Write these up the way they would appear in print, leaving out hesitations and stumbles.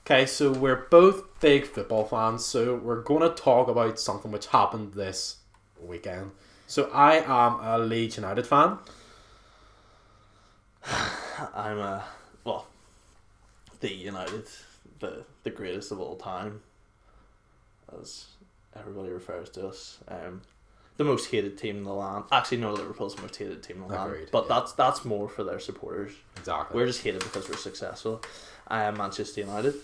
Okay, so we're both big football fans, so we're going to talk about something which happened this weekend. So I am a Leeds United fan. I'm the United, the greatest of all time, as everybody refers to us. The most hated team in the land. Actually, no, Liverpool's the most hated team in the land. Agreed, But yeah. that's more for their supporters. Exactly. We're just hated because we're successful. I am Manchester United.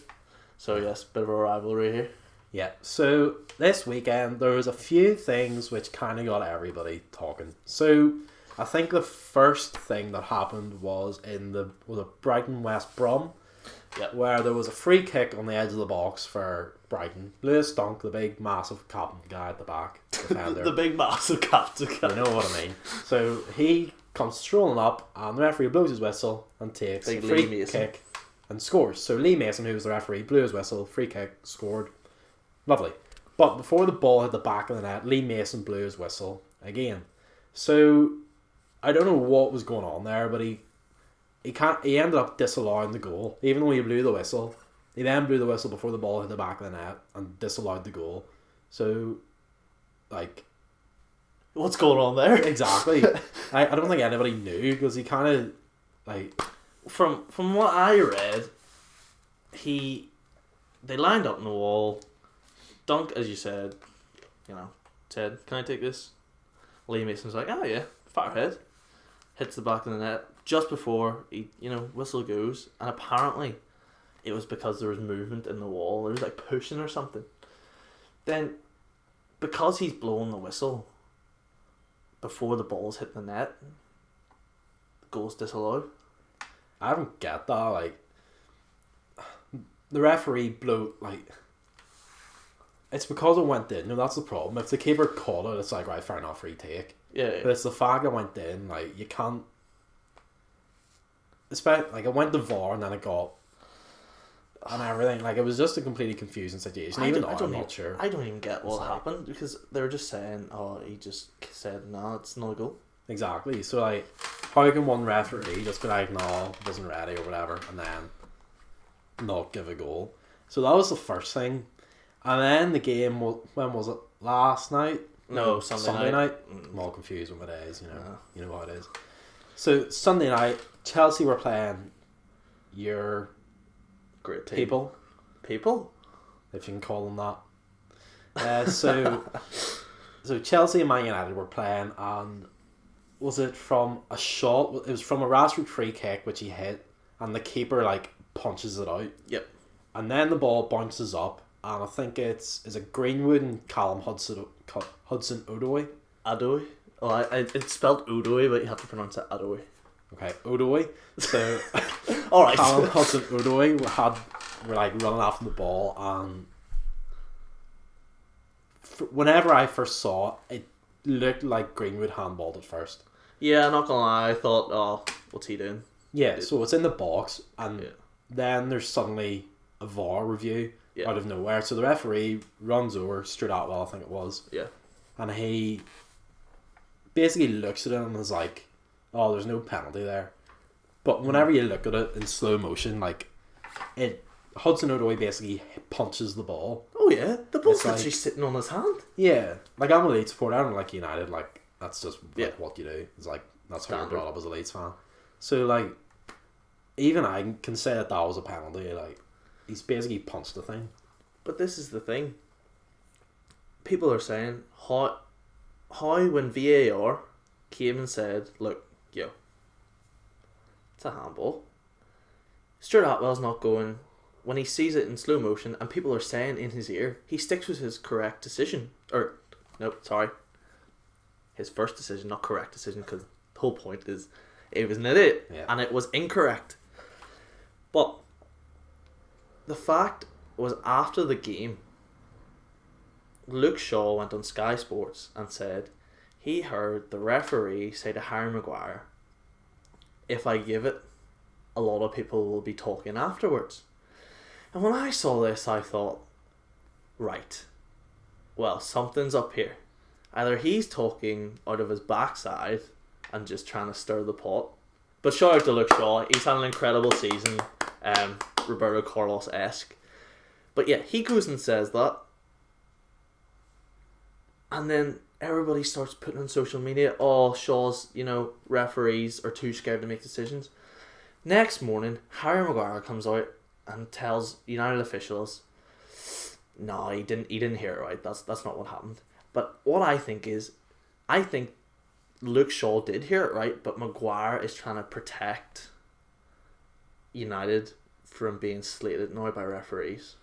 So yes, bit of a rivalry here. Yeah, so this weekend there was a few things which kind of got everybody talking. So I think the first thing that happened was in the Brighton West Brom, where there was a free kick on the edge of the box for Brighton. Lewis Dunk, the big massive captain guy at the back, defender. The big massive captain guy. You know what I mean. So he comes strolling up and the referee blows his whistle and takes Big a free Lee Mason. kick and scores. So Lee Mason, who was the referee, blew his whistle, free kick, scored. Lovely. But before the ball hit the back of the net, Lee Mason blew his whistle again. So I don't know what was going on there, but he ended up disallowing the goal. Even though he blew the whistle, he then blew the whistle before the ball hit the back of the net and disallowed the goal. So, like, what's going on there? Exactly. I don't think anybody knew, because he kind of, like, from what I read, they lined up in the wall. Dunk, as you said, said, "Can I take this?" Lee Mason's like, "Oh yeah, fire ahead." Hits the back of the net just before he, whistle goes, and apparently it was because there was movement in the wall. There was like pushing or something. Then, because he's blowing the whistle before the ball's hit the net, the goal's disallowed. I don't get that. Like, the referee blew, like, it's because it went in. No, that's the problem. If the keeper caught it, it's like, right, fair enough, retake. Yeah. But it's the fact it went in, like, you can't. Like, it went to VAR and then it got. And everything. Like, it was just a completely confusing situation. I'm not sure. I don't even get what happened, because they were just saying, he just said, no, it's not a goal. Exactly. So, like, how can one referee just be like, no, wasn't ready or whatever, and then not give a goal? So that was the first thing. And then the game, when was it? Last night? No, Sunday night. I'm all confused with my days, You know how it is. So Sunday night, Chelsea were playing your great team. People? If you can call them that. So Chelsea and Man United were playing, and was it from a shot? It was from a Rashford free kick which he hit, and the keeper like punches it out. Yep. And then the ball bounces up, and I think is it Greenwood and Callum Hudson-Odoi? Odoi. Oh, it's spelled Odoi, but you have to pronounce it Odoi. Okay, Odoi. So, all right. Callum Hudson-Odoi were like running after the ball, and whenever I first saw it, it looked like Greenwood handballed at first. Yeah, not gonna lie, I thought, what's he doing? Yeah, so it's in the box, and then there's suddenly a VAR review out of nowhere. So the referee runs over, Stuart Atwell, I think it was. Yeah. And he basically looks at it and is like, oh, there's no penalty there. But whenever you look at it in slow motion, like, Hudson-Odoi basically punches the ball. Oh yeah, the ball's actually sitting on his hand. Yeah, like, I'm a Leeds supporter, I don't like United, like, that's just like what you do. It's like, that's how you're brought up as a Leeds fan. So, like, even I can say that was a penalty. Like, he's basically punched the thing. But this is the thing. People are saying, how when VAR came and said, look, it's a handball. Stuart Atwell's not going, when he sees it in slow motion and people are saying in his ear, he sticks with his correct decision. His first decision, not correct decision, because the whole point is it was an idiot and it was incorrect. But the fact was, after the game, Luke Shaw went on Sky Sports and said he heard the referee say to Harry Maguire, if I give it, a lot of people will be talking afterwards. And when I saw this, I thought, right, well, something's up here. Either he's talking out of his backside and just trying to stir the pot. But shout out to Luke Shaw. He's had an incredible season, Roberto Carlos-esque. But yeah, he goes and says that. And then everybody starts putting on social media, oh, Shaw's, referees are too scared to make decisions. Next morning, Harry Maguire comes out and tells United officials, no, he didn't hear it right. That's not what happened. But what I think Luke Shaw did hear it right, but Maguire is trying to protect United from being slated now by referees.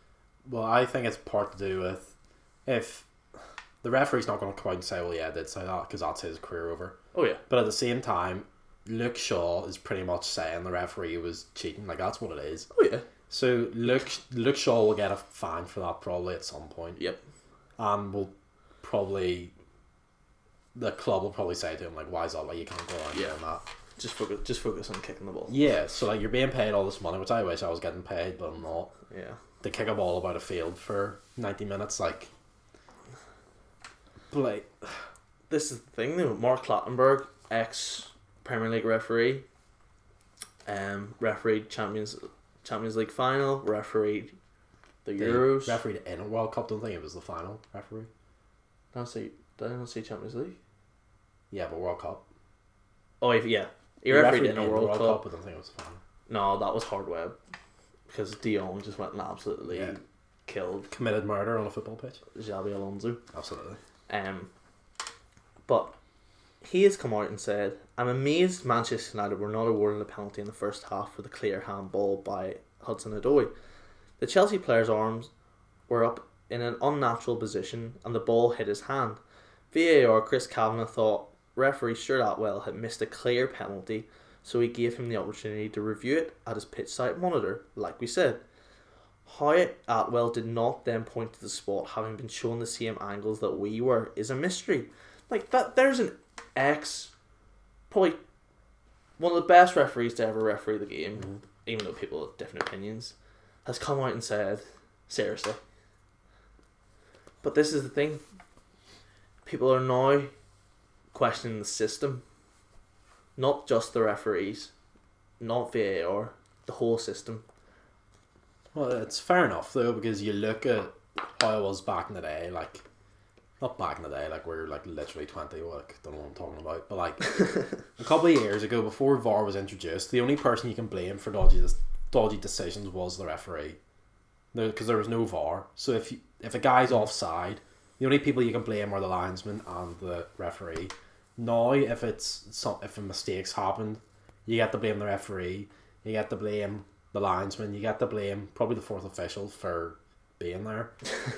Well, I think it's part to do with if the referee's not going to come out and say, well, yeah, I did say that because that's his career over. Oh, yeah. But at the same time, Luke Shaw is pretty much saying the referee was cheating. Like, that's what it is. Oh, yeah. So Luke Shaw will get a fine for that probably at some point. Yep. And the club will probably say to him, like, why is that? Like, you can't go on doing that. Just focus on kicking the ball. Yeah, so like you're being paid all this money, which I wish I was getting paid, but I'm not. Yeah. To kick a ball about a field for 90 minutes, like... But like... This is the thing though, Mark Clattenburg, ex-Premier League referee, refereed Champions League final, refereed the Euros. Refereed in a World Cup, don't think it was the final referee. Did I not see Champions League? Yeah, but World Cup. Oh, yeah. He refereed in a World Cup. But I don't think it was the final. No, that was Hardweb. Because De Jong just went and absolutely killed. Committed murder on a football pitch. Xabi Alonso. Absolutely. But he has come out and said, I'm amazed Manchester United were not awarded a penalty in the first half for the clear handball by Hudson-Odoi. The Chelsea player's arms were up in an unnatural position and the ball hit his hand. VAR Chris Kavanagh thought referee Stuart Atwell had missed a clear penalty, so he gave him the opportunity to review it at his pitch side monitor, like we said. How Atwell did not then point to the spot, having been shown the same angles that we were, is a mystery. Like that, there's an probably one of the best referees to ever referee the game, even though people have different opinions, has come out and said, seriously. But this is the thing. People are now questioning the system, not just the referees, not VAR, the whole system. Well, it's fair enough though, because you look at how it was back in the day, like not back in the day, like we're like literally 20, like don't know what I'm talking about, but like a couple of years ago, before VAR was introduced, the only person you can blame for dodgy decisions was the referee, because there was no VAR. So if a guy's offside, the only people you can blame are the linesman and the referee. Now, if a mistake's happened, you get to blame the referee, you get to blame the linesman, you get to blame probably the fourth official for being there,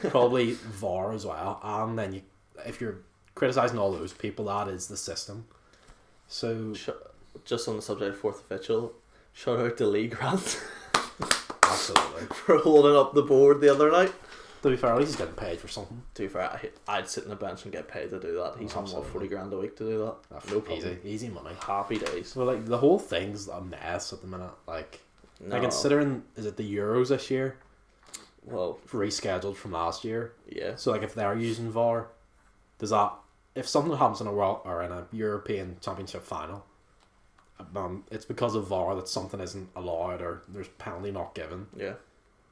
probably VAR as well, and then if you're criticising all those people, that is the system. So, just on the subject of fourth official, shout out to Lee Grant. Absolutely. For holding up the board the other night. To be fair, at least he's getting paid for something. To be fair, I'd sit on the bench and get paid to do that. He's on what, 40 grand a week to do that. No problem. Easy money. Happy days. Well, like the whole thing's a mess at the minute. Like considering, is it the Euros this year? Well, rescheduled from last year. Yeah. So like if they're using VAR, does that, if something happens in a World or in a European Championship final, it's because of VAR that something isn't allowed or there's penalty not given. Yeah.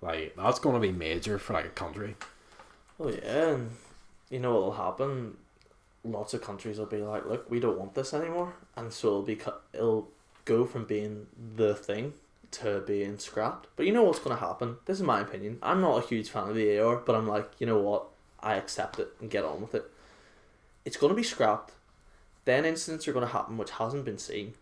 Like that's going to be major for like a country. Oh yeah, and you know what'll happen? Lots of countries will be like, look, we don't want this anymore, and so it'll go from being the thing to being scrapped. But you know what's going to happen? This is my opinion. I'm not a huge fan of the VAR, but I'm like, you know what? I accept it and get on with it. It's going to be scrapped. Then incidents are going to happen which hasn't been seen,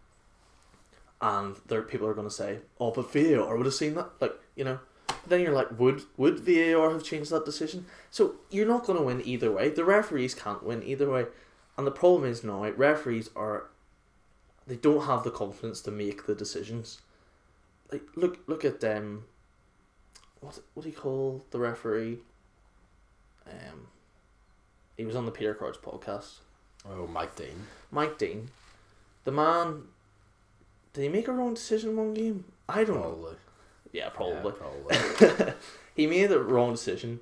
and people are going to say, oh, but VAR would have seen that, like, you know. Then you're like, would VAR have changed that decision? So you're not going to win either way. The referees can't win either way. And the problem is now, referees they don't have the confidence to make the decisions. Like, look at them. What do you call the referee? He was on the Peter Crouch podcast. Oh, Mike Dean. Mike Dean. The man, did he make a wrong decision one game? I don't know. Yeah, probably. Yeah, probably. He made the wrong decision.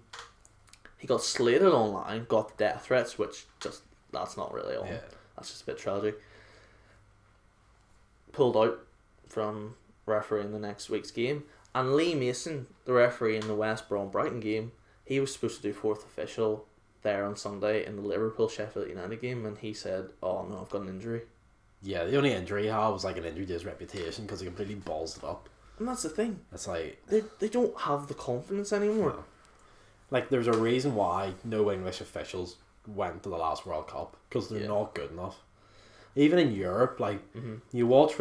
He got slated online, got death threats, which that's not really on. Yeah. That's just a bit tragic. Pulled out from refereeing the next week's game, And Lee Mason, the referee in the West Brom Brighton game, he was supposed to do fourth official there on Sunday in the Liverpool Sheffield United game, and he said, "Oh no, I've got an injury." Yeah, the only injury he had was like an injury to his reputation because he completely ballsed it up. And that's the thing. It's like they don't have the confidence anymore. No. Like, there's a reason why no English officials went to the last World Cup, because they're not good enough. Even in Europe, like you watch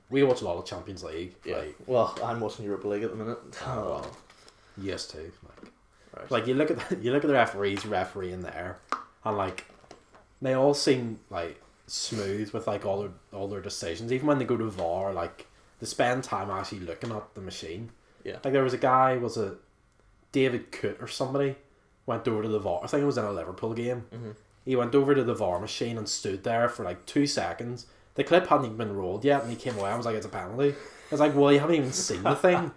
we watch a lot of Champions League. Yeah. Like, Well, I'm watching Europa League at the minute. well, yes too. Right. Like you look at the referees refereeing there, and like they all seem like smooth with like all their decisions. Even when they go to VAR, like they spend time actually looking at the machine. Yeah. Like there was a guy, was it David Coote or somebody, went over to the VAR. I think it was in a Liverpool game. Mm-hmm. He went over to the VAR machine and stood there for like 2 seconds. The clip hadn't even been rolled yet, and he came away. I was like, "It's a penalty." I was like, "Well, you haven't even seen the thing.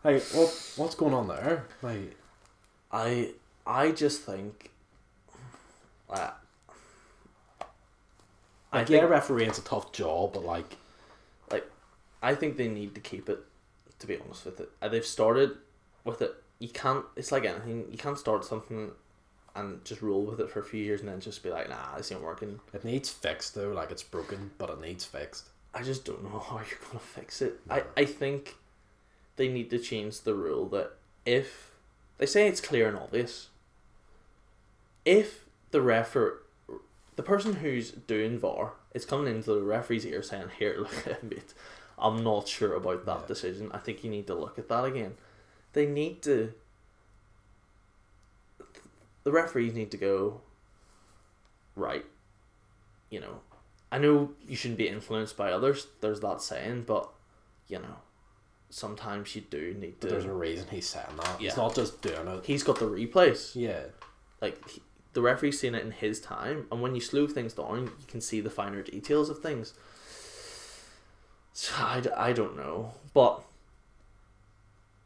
Like, what's going on there?" Like, I just think, I think refereeing's a tough job, but like I think they need to keep it. To be honest with it, they've started with it. You can't. It's like anything. You can't start something and just roll with it for a few years and then just be like, "Nah, this ain't working." It needs fixed though. Like, it's broken, but it needs fixed. I just don't know how you're gonna fix it. No. I think they need to change the rule that if they say it's clear and obvious, if the person who's doing VAR is coming into the referee's ear saying, "Here, look at mate, I'm not sure about that decision. I think you need to look at that again." They need to. The referees need to go, right, you know, I know you shouldn't be influenced by others, there's that saying, but, you know, sometimes you do need to... But there's a reason he's saying that. Yeah. He's not just doing it. He's got the replays. Yeah. Like, the referee's seen it in his time, and when you slow things down, you can see the finer details of things. So, I don't know. But,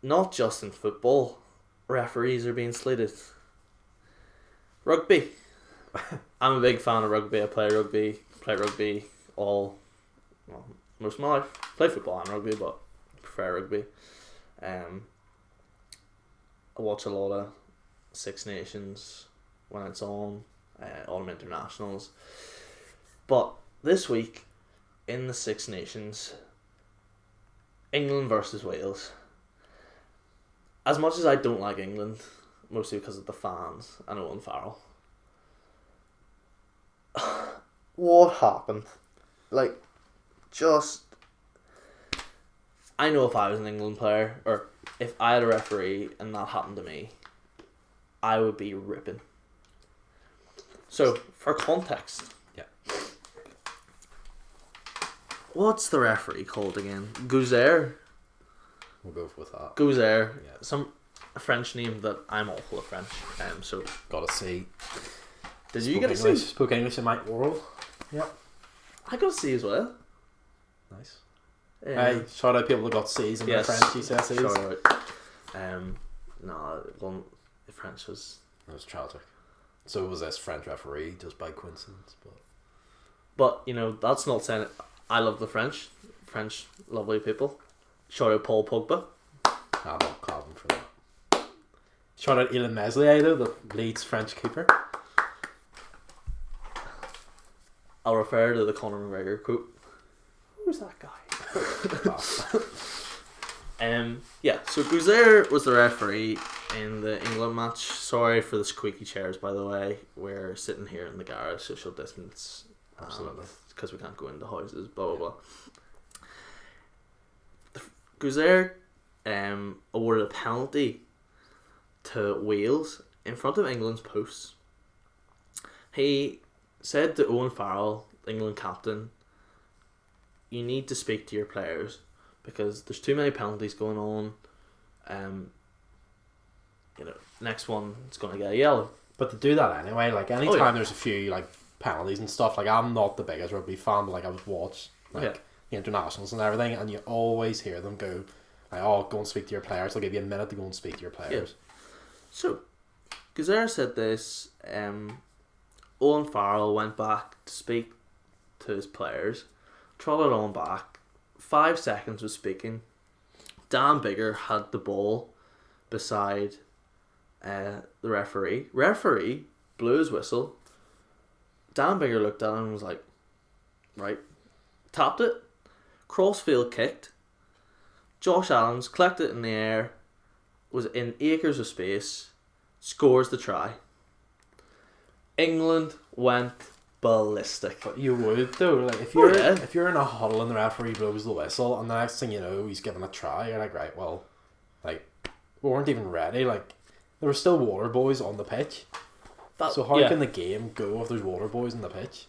not just in football, referees are being slated. Rugby. I'm a big fan of rugby. I play rugby most of my life. Play football and rugby, but I prefer rugby. I watch a lot of Six Nations when it's on, Autumn Internationals. But this week, in the Six Nations, England versus Wales. As much as I don't like England, mostly because of the fans and Owen Farrell. What happened? Like, just... I know if I was an England player, or if I had a referee and that happened to me, I would be ripping. So, for context... Yeah. What's the referee called again? Gauzere? We'll go with that. Gauzere. Yeah. A French name that I'm awful at French. So Gotta see. Did you get to see? Spoke English in my oral. Yep. I got to see as well. Nice. Hey, shout out people that got C's in their French GCSEs. Shout out. No, the French was... It was tragic. So was this French referee, just by coincidence. But, you know, that's not saying it. I love the French. French, lovely people. Shout out Paul Pogba. I'm not clapping for that. Shout out Ilan Meslier, though, the Leeds French keeper. I'll refer to the Conor McGregor quote. Who's that guy? Yeah, so Gauzere was the referee in the England match. Sorry for the squeaky chairs, by the way. We're sitting here in the garage, social distance. Absolutely. Because we can't go into houses, blah, blah, blah. Gauzere awarded a penalty to Wales in front of England's posts. He said to Owen Farrell, England captain, "You need to speak to your players because there's too many penalties going on. You know, next one is going to get a yellow." But to do that anyway, like anytime there's a few like penalties and stuff, like I'm not the biggest rugby fan, but like I was watch the internationals and everything, and you always hear them go like, "Oh, go and speak to your players. They'll give you a minute to go and speak to your players." Yeah. So, Gauzere said this. Owen Farrell went back to speak to his players, trotted on back. 5 seconds was speaking. Dan Bigger had the ball beside the referee. Referee blew his whistle. Dan Bigger looked at him and was like, right. Tapped it. Crossfield kicked. Josh Adams collected it in the air. Was in acres of space. Scores the try. England went ballistic. But you would though, like if you're in a huddle and the referee blows the whistle and the next thing you know he's giving a try, you're like, right, well, like we weren't even ready. Like there were still water boys on the pitch. So how can the game go if there's water boys on the pitch?